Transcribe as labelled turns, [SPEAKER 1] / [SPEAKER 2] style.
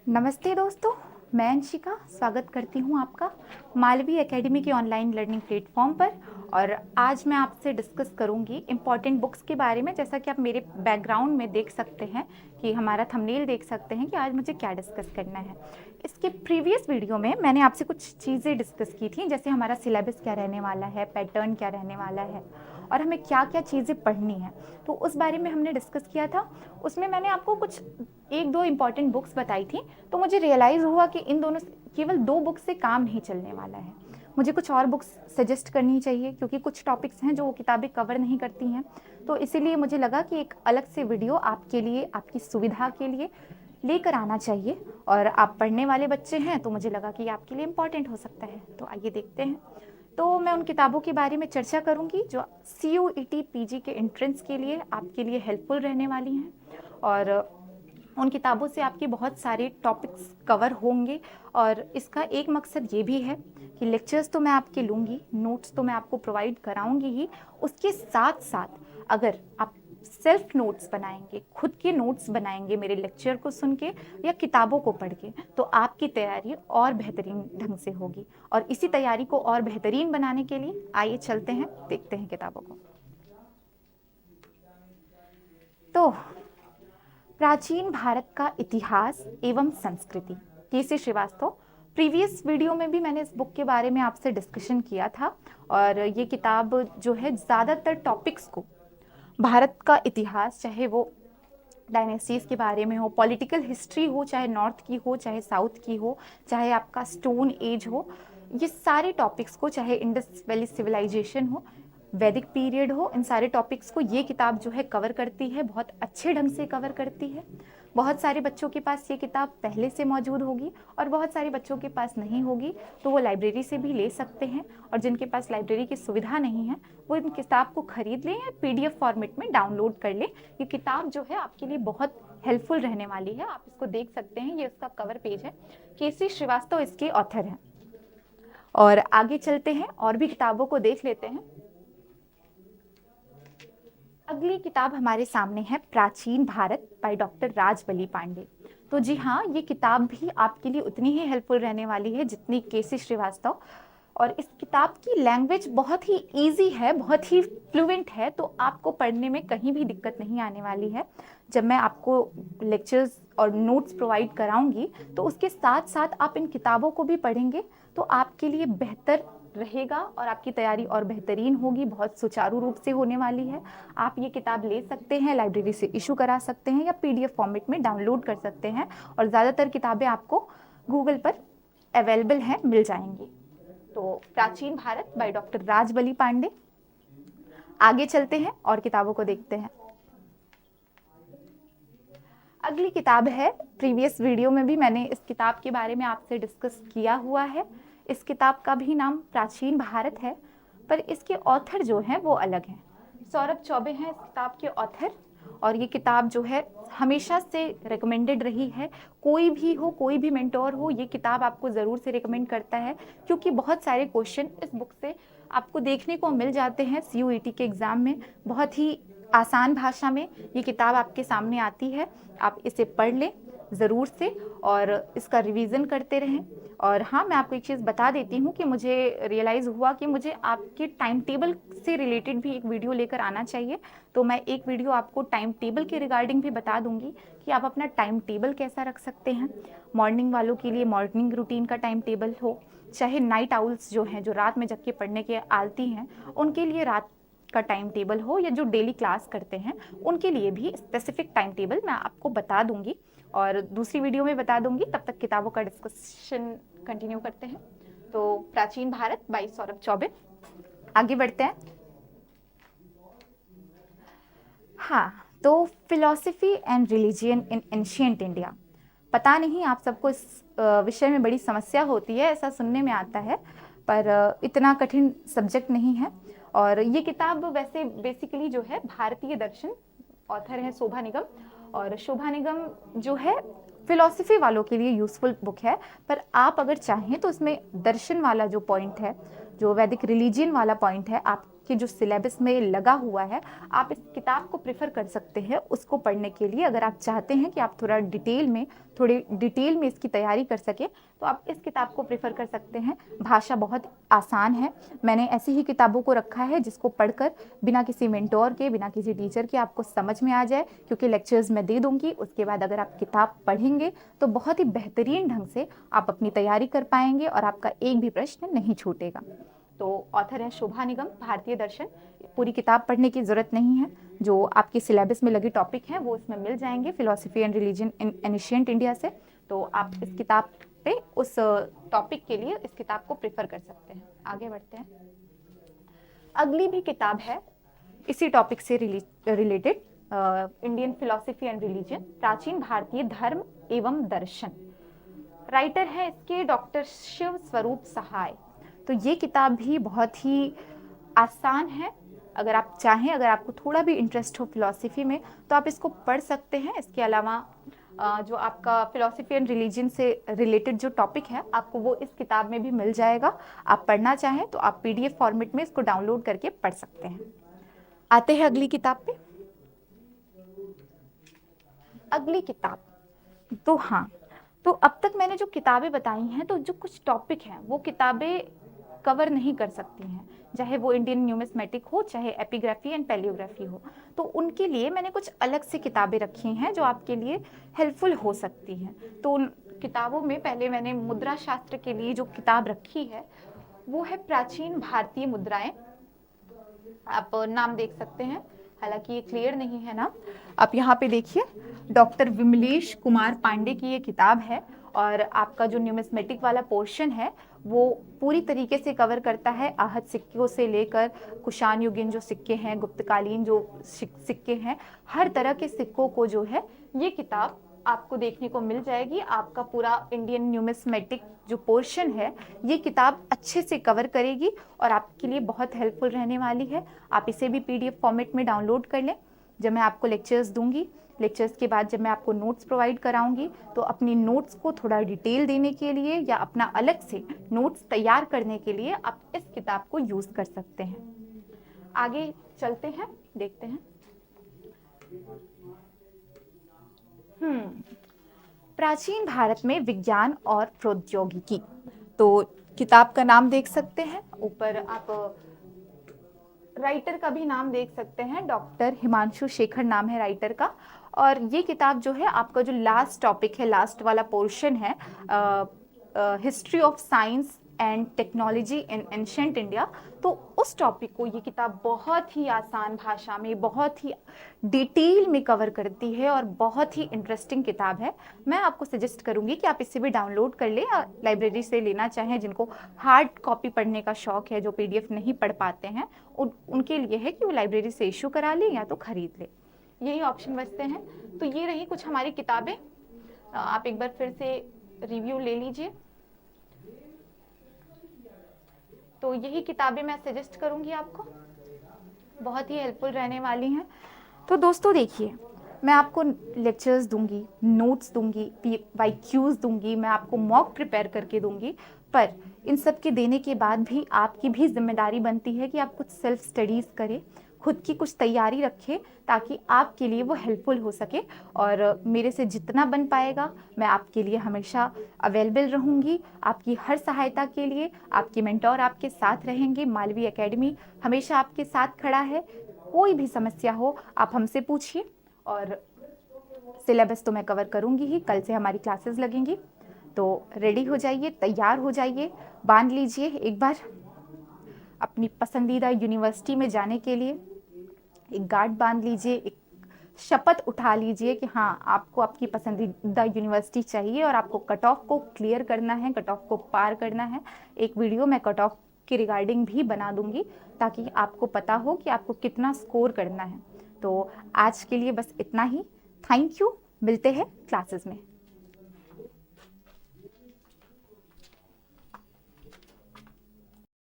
[SPEAKER 1] नमस्ते दोस्तों, मैं अंशिका स्वागत करती हूँ आपका मालवी एकेडमी के ऑनलाइन लर्निंग प्लेटफॉर्म पर। और आज मैं आपसे डिस्कस करूँगी इम्पॉर्टेंट बुक्स के बारे में। जैसा कि आप मेरे बैकग्राउंड में देख सकते हैं कि हमारा थंबनेल देख सकते हैं कि आज मुझे क्या डिस्कस करना है। इसके प्रीवियस वीडियो में मैंने आपसे कुछ चीज़ें डिस्कस की थी, जैसे हमारा सिलेबस क्या रहने वाला है, पैटर्न क्या रहने वाला है और हमें क्या क्या चीज़ें पढ़नी है, तो उस बारे में हमने डिस्कस किया था। उसमें मैंने आपको कुछ एक दो इम्पॉर्टेंट बुक्स बताई थी, तो मुझे रियलाइज़ हुआ कि इन दोनों केवल दो बुक्स से काम नहीं चलने वाला है, मुझे कुछ और बुक्स सजेस्ट करनी चाहिए, क्योंकि कुछ टॉपिक्स हैं जो वो किताबें कवर नहीं करती हैं। तो इसीलिए मुझे लगा कि एक अलग से वीडियो आपके लिए, आपकी सुविधा के लिए लेकर आना चाहिए। और आप पढ़ने वाले बच्चे हैं तो मुझे लगा कि आपके लिए इम्पॉर्टेंट हो सकता है। तो आइए देखते हैं। तो मैं उन किताबों के बारे में चर्चा करूंगी जो CUET PG के एंट्रेंस के लिए आपके लिए हेल्पफुल रहने वाली हैं। और उन किताबों से आपके बहुत सारे टॉपिक्स कवर होंगे। और इसका एक मकसद ये भी है कि लेक्चर्स तो मैं आपके लूँगी, नोट्स तो मैं आपको प्रोवाइड कराऊंगी ही, उसके साथ साथ अगर आप सेल्फ नोट्स बनाएंगे, खुद के नोट्स बनाएंगे मेरे लेक्चर को सुन के या किताबों को पढ़ के, तो आपकी तैयारी और बेहतरीन ढंग से होगी। और इसी तैयारी को और बेहतरीन बनाने के लिए आइए चलते हैं, देखते हैं किताबों को। तो प्राचीन भारत का इतिहास एवं संस्कृति, KC श्रीवास्तव। प्रीवियस वीडियो में भी मैंने इस बुक के बारे में आपसे डिस्कशन किया था। और ये किताब जो है ज़्यादातर टॉपिक्स को, भारत का इतिहास, चाहे वो डायनेस्टीज़ के बारे में हो, पॉलिटिकल हिस्ट्री हो, चाहे नॉर्थ की हो चाहे साउथ की हो, चाहे आपका स्टोन एज हो, ये सारे टॉपिक्स को, चाहे इंडस वैली सिविलाइजेशन हो, वैदिक पीरियड हो, इन सारे टॉपिक्स को ये किताब जो है कवर करती है, बहुत अच्छे ढंग से कवर करती है। बहुत सारे बच्चों के पास ये किताब पहले से मौजूद होगी और बहुत सारे बच्चों के पास नहीं होगी, तो वो लाइब्रेरी से भी ले सकते हैं। और जिनके पास लाइब्रेरी की सुविधा नहीं है वो इन किताब को खरीद लें या PDF फॉर्मेट में डाउनलोड कर लें। ये किताब जो है आपके लिए बहुत हेल्पफुल रहने वाली है। आप इसको देख सकते हैं, ये इसका कवर पेज है। KC श्रीवास्तव इसके ऑथर हैं। और आगे चलते हैं और भी किताबों को देख लेते हैं। अगली किताब हमारे सामने है प्राचीन भारत बाय डॉक्टर राजबली पांडे। तो जी हाँ, ये किताब भी आपके लिए उतनी ही हेल्पफुल रहने वाली है जितनी KC श्रीवास्तव। और इस किताब की लैंग्वेज बहुत ही इजी है, बहुत ही फ्लुएंट है, तो आपको पढ़ने में कहीं भी दिक्कत नहीं आने वाली है। जब मैं आपको लेक्चर्स और नोट्स प्रोवाइड कराऊंगी तो उसके साथ साथ आप इन किताबों को भी पढ़ेंगे तो आपके लिए बेहतर रहेगा और आपकी तैयारी और बेहतरीन होगी, बहुत सुचारू रूप से होने वाली है। आप ये किताब ले सकते हैं, लाइब्रेरी से इशू करा सकते हैं या PDF फॉर्मेट में डाउनलोड कर सकते हैं। और ज़्यादातर किताबें आपको गूगल पर अवेलेबल हैं, मिल जाएंगी। तो प्राचीन भारत बाय डॉक्टर राजबली पांडे। आगे चलते हैं और किताबों को देखते हैं। अगली किताब है, प्रीवियस वीडियो में भी मैंने इस किताब के बारे में आपसे डिस्कस किया हुआ है। इस किताब का भी नाम प्राचीन भारत है, पर इसके ऑथर जो हैं वो अलग हैं। सौरभ चौबे हैं इस किताब के ऑथर। और ये किताब जो है हमेशा से रिकमेंडेड रही है। कोई भी हो, कोई भी मेंटोर हो, ये किताब आपको ज़रूर से रिकमेंड करता है, क्योंकि बहुत सारे क्वेश्चन इस बुक से आपको देखने को मिल जाते हैं CUET के एग्ज़ाम में। बहुत ही आसान भाषा में ये किताब आपके सामने आती है। आप इसे पढ़ लें ज़रूर से और इसका रिवीजन करते रहें। और हाँ, मैं आपको एक चीज़ बता देती हूँ कि मुझे रियलाइज़ हुआ कि मुझे आपके टाइम टेबल से रिलेटेड भी एक वीडियो लेकर आना चाहिए। तो मैं एक वीडियो आपको टाइम टेबल के रिगार्डिंग भी बता दूंगी कि आप अपना टाइम टेबल कैसा रख सकते हैं। मॉर्निंग वालों के लिए मॉर्निंग रूटीन का टाइम टेबल हो, चाहे नाइट आउल्स जो हैं, जो रात में जग के पढ़ने के आलती हैं, उनके लिए रात का टाइम टेबल हो, या जो डेली क्लास करते हैं उनके लिए भी स्पेसिफिक टाइम टेबल मैं आपको बता दूंगी और दूसरी वीडियो में बता दूंगी। तब तक किताबों का डिस्कशन कंटिन्यू करते हैं। तो प्राचीन भारत बाय सौरभ चौबे। आगे बढ़ते हैं। हाँ, तो philosophy and religion in ancient India. पता नहीं आप सबको इस विषय में बड़ी समस्या होती है, ऐसा सुनने में आता है, पर इतना कठिन सब्जेक्ट नहीं है। और ये किताब वैसे बेसिकली जो है भारतीय दर्शन, ऑथर है शोभा निगम। और शोभा निगम जो है फिलॉसफी वालों के लिए यूजफुल बुक है, पर आप अगर चाहें तो इसमें दर्शन वाला जो पॉइंट है, जो वैदिक रिलीजियन वाला पॉइंट है, आप आपके जो सिलेबस में लगा हुआ है, आप इस किताब को प्रेफर कर सकते हैं उसको पढ़ने के लिए। अगर आप चाहते हैं कि आप थोड़ी डिटेल में इसकी तैयारी कर सके तो आप इस किताब को प्रेफर कर सकते हैं। भाषा बहुत आसान है। मैंने ऐसी ही किताबों को रखा है जिसको पढ़कर बिना किसी मेंटोर के, बिना किसी टीचर के आपको समझ में आ जाए, क्योंकि लेक्चर्स मैं दे दूंगी। उसके बाद अगर आप किताब पढ़ेंगे तो बहुत ही बेहतरीन ढंग से आप अपनी तैयारी कर पाएंगे और आपका एक भी प्रश्न नहीं छूटेगा। तो ऑथर है शोभा निगम, भारतीय दर्शन। पूरी किताब पढ़ने की ज़रूरत नहीं है, जो आपके सिलेबस में लगे टॉपिक हैं वो इसमें मिल जाएंगे, philosophy and religion in ancient India से। तो आप इस किताब पे उस टॉपिक के लिए इस किताब को प्रेफर कर सकते हैं। आगे बढ़ते हैं। अगली भी किताब है इसी टॉपिक से related, Indian philosophy and religion, प्राचीन भारतीय धर्म एवं दर्शन। राइटर है इसके डॉक्टर शिव स्वरूप सहाय। तो ये किताब भी बहुत ही आसान है। अगर आप चाहें, अगर आपको थोड़ा भी इंटरेस्ट हो फिलॉसफी में तो आप इसको पढ़ सकते हैं। इसके अलावा जो आपका फिलॉसफी एंड रिलीजन से रिलेटेड जो टॉपिक है आपको वो इस किताब में भी मिल जाएगा। आप पढ़ना चाहें तो आप PDF फॉर्मेट में इसको डाउनलोड करके पढ़ सकते हैं। आते हैं अगली किताब पे। अगली किताब तो हाँ, तो अब तक मैंने जो किताबें बताई हैं तो जो कुछ टॉपिक हैं वो किताबें कवर नहीं कर सकती हैं, चाहे वो इंडियन न्यूमिस्मेटिक हो, चाहे एपिग्राफी एंड पैलियोग्राफी हो। तो उनके लिए मैंने कुछ अलग से किताबें रखी हैं जो आपके लिए हेल्पफुल हो सकती हैं। तो उन किताबों में पहले मैंने मुद्रा शास्त्र के लिए जो किताब रखी है वो है प्राचीन भारतीय मुद्राएं। आप नाम देख सकते हैं, हालांकि ये क्लियर नहीं है नाम। आप यहाँ पे देखिए, डॉक्टर विमलेश कुमार पांडे की ये किताब है और आपका जो न्यूमिस्मेटिक वाला पोर्शन है वो पूरी तरीके से कवर करता है, आहत सिक्कों से लेकर कुषाण युगीन जो सिक्के हैं, गुप्तकालीन जो सिक्के हैं, हर तरह के सिक्कों को जो है ये किताब आपको देखने को मिल जाएगी। आपका पूरा इंडियन न्यूमिस्मेटिक जो पोर्शन है ये किताब अच्छे से कवर करेगी और आपके लिए बहुत हेल्पफुल रहने वाली है। आप इसे भी PDF फॉर्मेट में डाउनलोड कर लें। जब मैं आपको लेक्चर्स दूंगी, लेक्चर्स के बाद जब मैं आपको नोट्स प्रोवाइड कराऊंगी तो अपनी नोट्स को थोड़ा डिटेल देने के लिए या अपना अलग से नोट्स तैयार करने के लिए आप इस किताब को यूज़ कर सकते हैं। आगे चलते हैं, देखते हैं। प्राचीन भारत में विज्ञान और प्रौद्योगिकी। तो किताब का नाम देख सकते हैं, ऊपर आप राइटर का भी नाम देख सकते हैं, डॉक्टर हिमांशु शेखर नाम है राइटर का। और ये किताब जो है आपका जो लास्ट टॉपिक है, लास्ट वाला पोर्शन है, history of science and technology in ancient India. तो उस टॉपिक को ये किताब बहुत ही आसान भाषा में, बहुत ही डिटेल में कवर करती है और बहुत ही इंटरेस्टिंग किताब है। मैं आपको सजेस्ट करूंगी कि आप इसे भी डाउनलोड कर लें, लाइब्रेरी से लेना चाहें। जिनको हार्ड कॉपी पढ़ने का शौक है, जो PDF नहीं पढ़ पाते हैं, उनके लिए है कि वो लाइब्रेरी से इशू करा लें या तो खरीद लें, यही ऑप्शन बचते हैं। तो ये रही कुछ हमारी किताबें, आप एक बार फिर से रिव्यू ले लीजिए। तो यही किताबें मैं सजेस्ट करूंगी आपको, बहुत ही हेल्पफुल रहने वाली हैं। तो दोस्तों देखिए, मैं आपको लेक्चर्स दूंगी, नोट्स दूंगी, YQs दूंगी, मैं आपको मॉक प्रिपेयर करके दूंगी, पर इन सब के देने के बाद भी आपकी भी जिम्मेदारी बनती है कि आप कुछ सेल्फ स्टडीज़ करें, खुद की कुछ तैयारी रखें ताकि आपके लिए वो हेल्पफुल हो सके। और मेरे से जितना बन पाएगा मैं आपके लिए हमेशा अवेलेबल रहूँगी, आपकी हर सहायता के लिए। आपके मेंटोर आपके साथ रहेंगे, मालवी एकेडमी हमेशा आपके साथ खड़ा है। कोई भी समस्या हो आप हमसे पूछिए। और सिलेबस तो मैं कवर करूँगी ही, कल से हमारी क्लासेस लगेंगी। तो रेडी हो जाइए, तैयार हो जाइए, बांध लीजिए एक बार अपनी पसंदीदा यूनिवर्सिटी में जाने के लिए एक गार्ड बांध लीजिए, एक शपथ उठा लीजिए कि हाँ, आपको आपकी पसंदीदा यूनिवर्सिटी चाहिए और आपको कट ऑफ को क्लियर करना है, कट ऑफ को पार करना है। एक वीडियो मैं कट ऑफ के रिगार्डिंग भी बना दूंगी ताकि आपको पता हो कि आपको कितना स्कोर करना है। तो आज के लिए बस इतना ही। थैंक यू, मिलते हैं क्लासेस में।